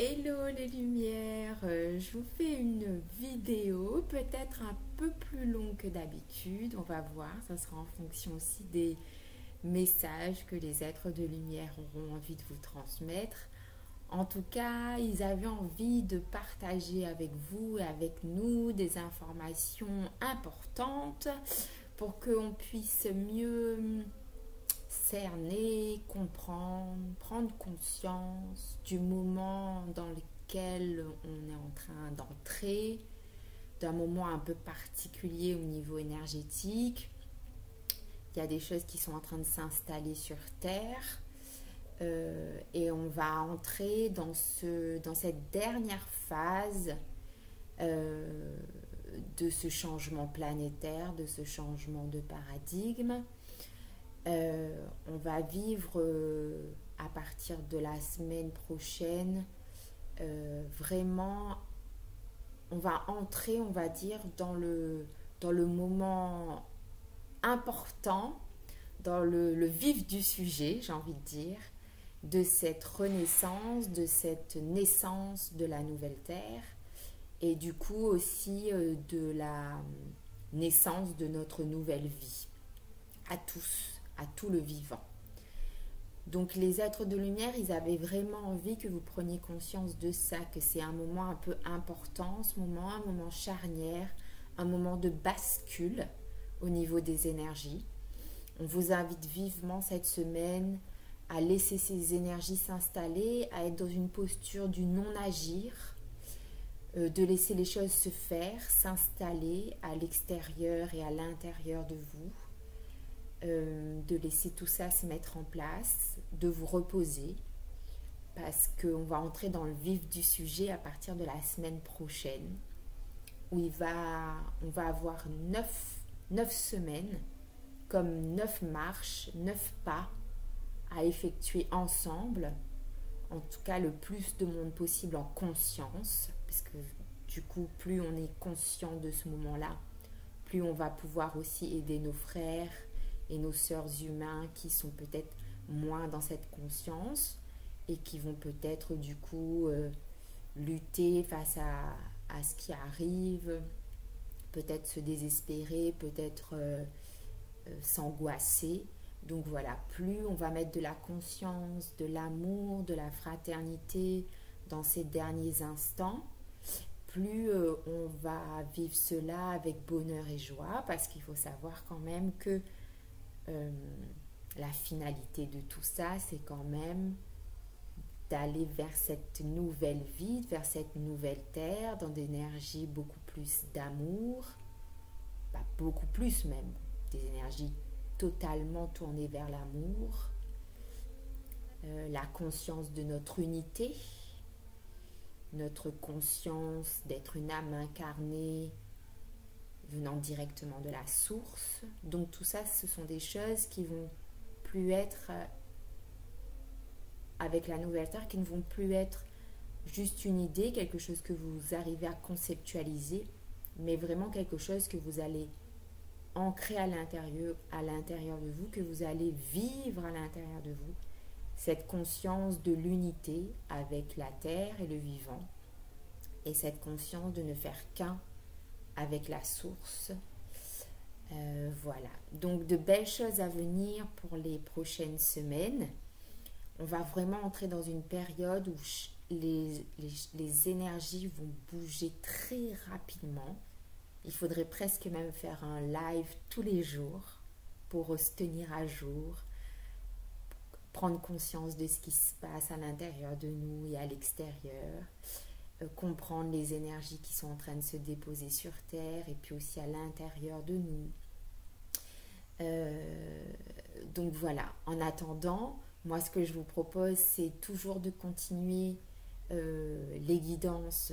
Hello les lumières, je vous fais une vidéo peut-être un peu plus longue que d'habitude, on va voir, ça sera en fonction aussi des messages que les êtres de lumière auront envie de vous transmettre. En tout cas, ils avaient envie de partager avec vous et avec nous des informations importantes pour qu'on puisse mieux cerner, comprendre, prendre conscience du moment dans lequel on est en train d'entrer, d'un moment un peu particulier au niveau énergétique. Il y a des choses qui sont en train de s'installer sur Terre et on va entrer dans cette dernière phase euh, de ce changement planétaire, de ce changement de paradigme. On va vivre à partir de la semaine prochaine vraiment, on va entrer, on va dire, dans le moment important, dans le vif du sujet, j'ai envie de dire, de cette renaissance, de cette naissance de la nouvelle Terre et du coup aussi de la naissance de notre nouvelle vie à tous, à tout le vivant. Donc les êtres de lumière, ils avaient vraiment envie que vous preniez conscience de ça, que c'est un moment un peu important, ce moment, un moment charnière, un moment de bascule au niveau des énergies. On vous invite vivement cette semaine à laisser ces énergies s'installer, à être dans une posture du non-agir, de laisser les choses se faire, s'installer à l'extérieur et à l'intérieur de vous, de laisser tout ça se mettre en place, de vous reposer, parce qu'on va entrer dans le vif du sujet à partir de la semaine prochaine, où on va avoir 9 semaines, comme 9 marches, 9 pas à effectuer ensemble, en tout cas le plus de monde possible en conscience, parce que du coup, plus on est conscient de ce moment-là, plus on va pouvoir aussi aider nos frères et nos sœurs humains qui sont peut-être moins dans cette conscience et qui vont peut-être du coup lutter face à ce qui arrive, peut-être se désespérer, peut-être s'angoisser. Donc voilà, plus on va mettre de la conscience, de l'amour, de la fraternité dans ces derniers instants, plus on va vivre cela avec bonheur et joie, parce qu'il faut savoir quand même que euh, la finalité de tout ça, c'est quand même d'aller vers cette nouvelle vie, vers cette nouvelle terre, dans des énergies beaucoup plus d'amour, pas beaucoup plus même, des énergies totalement tournées vers l'amour, la conscience de notre unité, notre conscience d'être une âme incarnée venant directement de la source. Donc tout ça, ce sont des choses qui vont plus être, avec la nouvelle terre, qui ne vont plus être juste une idée, quelque chose que vous arrivez à conceptualiser, mais vraiment quelque chose que vous allez ancrer à l'intérieur de vous, que vous allez vivre à l'intérieur de vous, cette conscience de l'unité avec la terre et le vivant, et cette conscience de ne faire qu'un avec la source. Voilà, donc de belles choses à venir pour les prochaines semaines. On va vraiment entrer dans une période où les énergies vont bouger très rapidement. Il faudrait presque même faire un live tous les jours pour se tenir à jour, prendre conscience de ce qui se passe à l'intérieur de nous et à l'extérieur, comprendre les énergies qui sont en train de se déposer sur Terre et puis aussi à l'intérieur de nous. Donc voilà, en attendant, moi ce que je vous propose, c'est toujours de continuer les guidances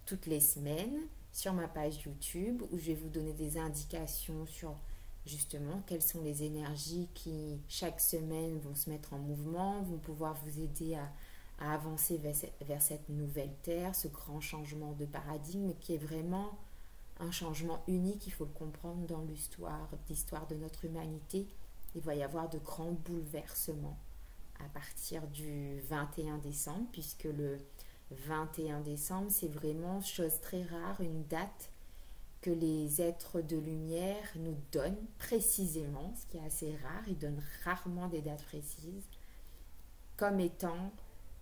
toutes les semaines sur ma page YouTube, où je vais vous donner des indications sur justement quelles sont les énergies qui chaque semaine vont se mettre en mouvement, vont pouvoir vous aider à avancer vers cette nouvelle terre, ce grand changement de paradigme qui est vraiment un changement unique. Il faut le comprendre dans l'histoire de notre humanité. Il va y avoir de grands bouleversements à partir du 21 décembre, puisque 21 décembre, c'est vraiment chose très rare, une date que les êtres de lumière nous donnent précisément, ce qui est assez rare, ils donnent rarement des dates précises, comme étant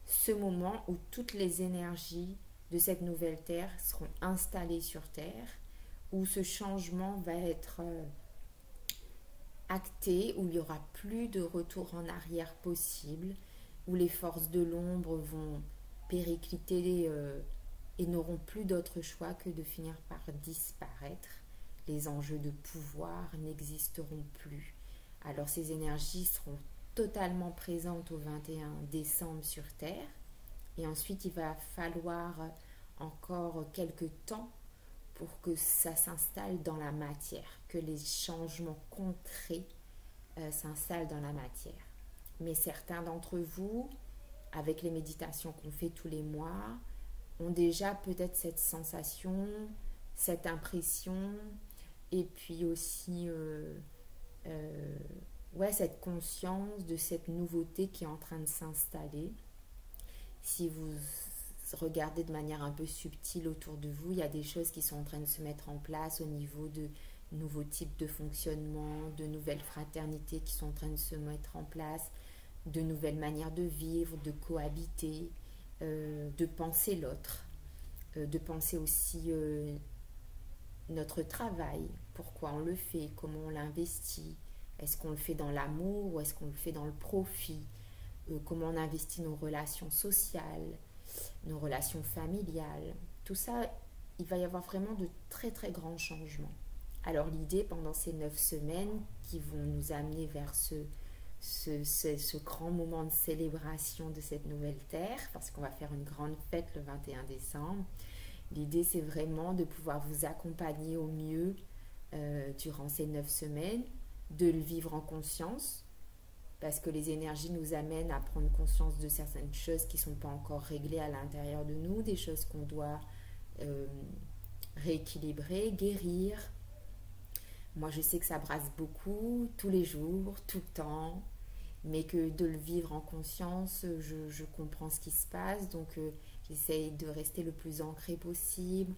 ce moment où toutes les énergies de cette nouvelle Terre seront installées sur Terre, où ce changement va être acté, où il n'y aura plus de retour en arrière possible, où les forces de l'ombre vont péricliter et n'auront plus d'autre choix que de finir par disparaître. Les enjeux de pouvoir n'existeront plus. Alors ces énergies seront totalement présentes au 21 décembre sur Terre. Et ensuite, il va falloir encore quelques temps pour que ça s'installe dans la matière, que les changements concrets s'installent dans la matière. Mais certains d'entre vous, avec les méditations qu'on fait tous les mois, ont déjà peut-être cette sensation, cette impression, et puis aussi cette conscience de cette nouveauté qui est en train de s'installer. Si vous regardez de manière un peu subtile autour de vous, il y a des choses qui sont en train de se mettre en place au niveau de nouveaux types de fonctionnement, de nouvelles fraternités qui sont en train de se mettre en place, de nouvelles manières de vivre, de cohabiter, de penser l'autre, de penser aussi notre travail, pourquoi on le fait, comment on l'investit, est-ce qu'on le fait dans l'amour ou est-ce qu'on le fait dans le profit, comment on investit nos relations sociales, nos relations familiales. Tout ça, il va y avoir vraiment de très très grands changements. Alors l'idée pendant ces 9 semaines qui vont nous amener vers ce grand moment de célébration de cette nouvelle terre, parce qu'on va faire une grande fête le 21 décembre, l'idée c'est vraiment de pouvoir vous accompagner au mieux durant ces 9 semaines, de le vivre en conscience, parce que les énergies nous amènent à prendre conscience de certaines choses qui ne sont pas encore réglées à l'intérieur de nous, des choses qu'on doit rééquilibrer, guérir. Moi, je sais que ça brasse beaucoup, tous les jours, tout le temps, mais que de le vivre en conscience, je comprends ce qui se passe, donc j'essaye de rester le plus ancré possible,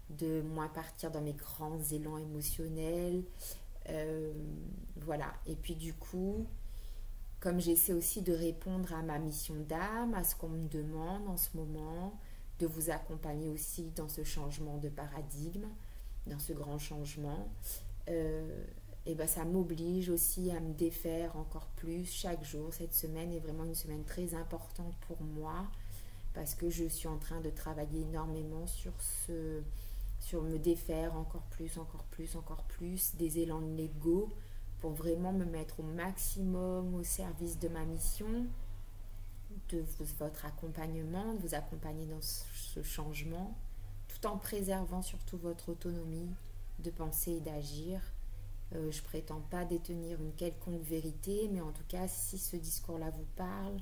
de moins partir dans mes grands élans émotionnels, voilà. Et puis du coup, comme j'essaie aussi de répondre à ma mission d'âme, à ce qu'on me demande en ce moment, de vous accompagner aussi dans ce changement de paradigme, dans ce grand changement, et ben ça m'oblige aussi à me défaire encore plus chaque jour. Cette semaine est vraiment une semaine très importante pour moi parce que je suis en train de travailler énormément sur me défaire encore plus des élans de l'ego pour vraiment me mettre au maximum au service de ma mission, de votre accompagnement, de vous accompagner dans ce changement, tout en préservant surtout votre autonomie de penser et d'agir. Je ne prétends pas détenir une quelconque vérité, mais en tout cas, si ce discours-là vous parle,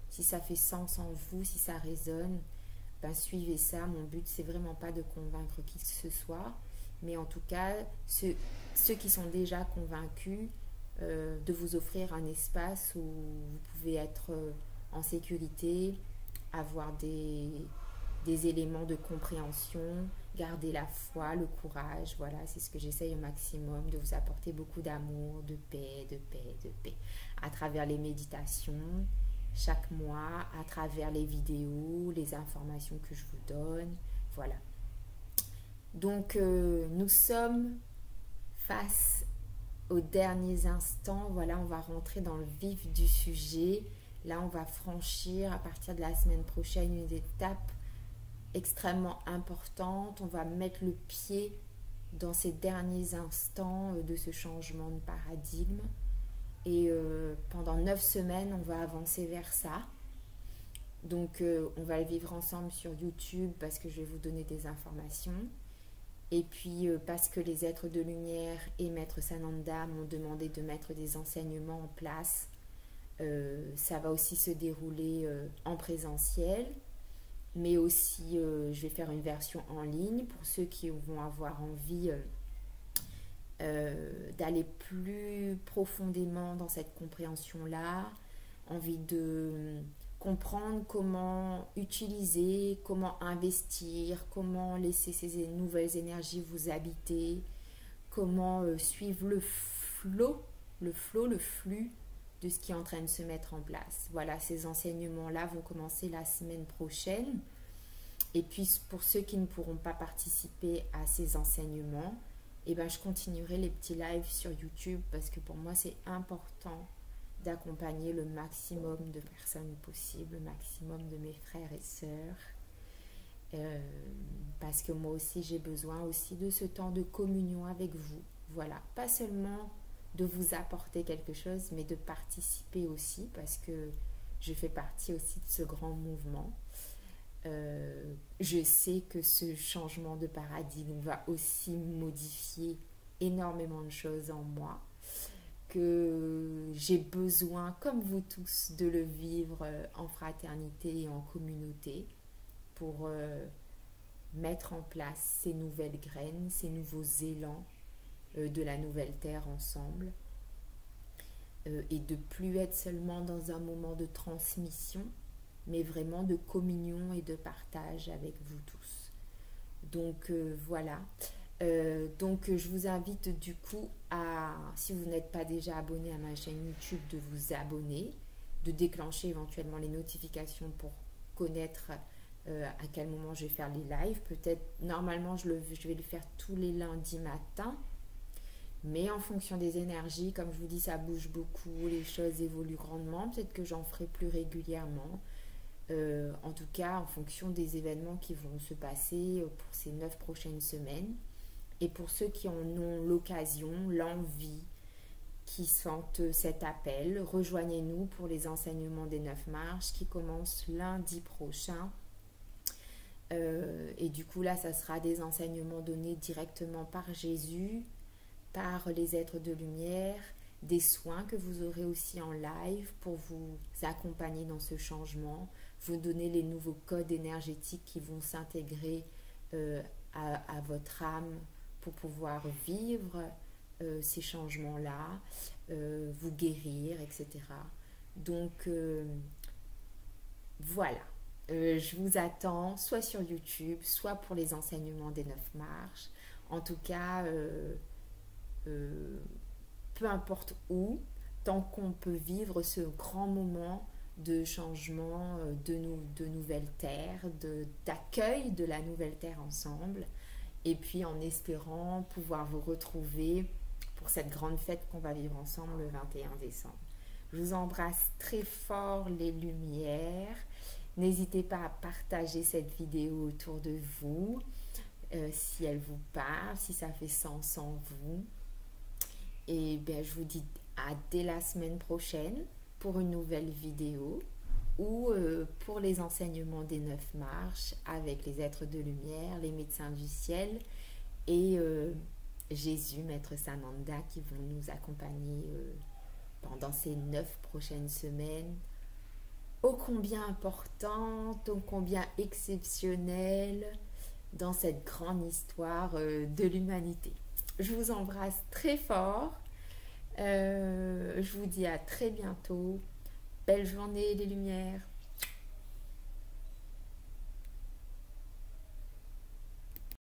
si ça fait sens en vous, si ça résonne, ben suivez ça. Mon but, c'est vraiment pas de convaincre qui que ce soit, mais en tout cas, ceux qui sont déjà convaincus, de vous offrir un espace où vous pouvez être en sécurité, avoir des éléments de compréhension, garder la foi, le courage. Voilà, c'est ce que j'essaye au maximum, de vous apporter beaucoup d'amour, de paix, à travers les méditations, chaque mois, à travers les vidéos, les informations que je vous donne. Voilà. Donc, nous sommes face aux derniers instants. Voilà, on va rentrer dans le vif du sujet. Là, on va franchir à partir de la semaine prochaine une étape extrêmement importante. On va mettre le pied dans ces derniers instants de ce changement de paradigme. Et pendant 9 semaines, on va avancer vers ça. Donc, on va le vivre ensemble sur YouTube parce que je vais vous donner des informations. Et puis, parce que les êtres de lumière et Maître Sananda m'ont demandé de mettre des enseignements en place, ça va aussi se dérouler en présentiel. Mais aussi, je vais faire une version en ligne pour ceux qui vont avoir envie d'aller plus profondément dans cette compréhension-là, envie de comprendre comment utiliser, comment investir, comment laisser ces nouvelles énergies vous habiter, comment suivre le flux de ce qui est en train de se mettre en place. Voilà, ces enseignements-là vont commencer la semaine prochaine. Et puis pour ceux qui ne pourront pas participer à ces enseignements, eh ben, je continuerai les petits lives sur YouTube parce que pour moi c'est important d'accompagner le maximum de personnes possible, le maximum de mes frères et sœurs. Parce que moi aussi j'ai besoin aussi de ce temps de communion avec vous. Voilà, pas seulement de vous apporter quelque chose, mais de participer aussi parce que je fais partie aussi de ce grand mouvement. Je sais que ce changement de paradigme va aussi modifier énormément de choses en moi, que j'ai besoin, comme vous tous, de le vivre en fraternité et en communauté pour mettre en place ces nouvelles graines, ces nouveaux élans de la nouvelle terre ensemble, et de plus être seulement dans un moment de transmission, mais vraiment de communion et de partage avec vous tous. Donc voilà. Donc je vous invite du coup à, si vous n'êtes pas déjà abonné à ma chaîne YouTube, de vous abonner, de déclencher éventuellement les notifications pour connaître à quel moment je vais faire les lives. Peut-être, normalement je vais le faire tous les lundis matin, mais en fonction des énergies, comme je vous dis, ça bouge beaucoup, les choses évoluent grandement, peut-être que j'en ferai plus régulièrement. En tout cas en fonction des événements qui vont se passer pour ces 9 prochaines semaines. Et pour ceux qui en ont l'occasion, l'envie, qui sentent cet appel, rejoignez-nous pour les enseignements des 9 marches qui commencent lundi prochain. Et du coup là, ça sera des enseignements donnés directement par Jésus, par les êtres de lumière, des soins que vous aurez aussi en live pour vous accompagner dans ce changement, vous donner les nouveaux codes énergétiques qui vont s'intégrer à votre âme pour pouvoir vivre ces changements-là, vous guérir, etc. Donc voilà, je vous attends soit sur YouTube, soit pour les enseignements des 9 marches. En tout cas, peu importe où, tant qu'on peut vivre ce grand moment de changement, de nouvelle terre, d'accueil de la nouvelle terre ensemble, et puis en espérant pouvoir vous retrouver pour cette grande fête qu'on va vivre ensemble le 21 décembre. Je vous embrasse très fort les lumières. N'hésitez pas à partager cette vidéo autour de vous, si elle vous parle, si ça fait sens en vous. Et bien, je vous dis à dès la semaine prochaine pour une nouvelle vidéo ou pour les enseignements des 9 marches avec les êtres de lumière, les médecins du ciel et Jésus, Maître Sananda, qui vont nous accompagner pendant ces 9 prochaines semaines, ô combien importantes, ô combien exceptionnelles dans cette grande histoire de l'humanité. Je vous embrasse très fort. Je vous dis à très bientôt. Belle journée les lumières.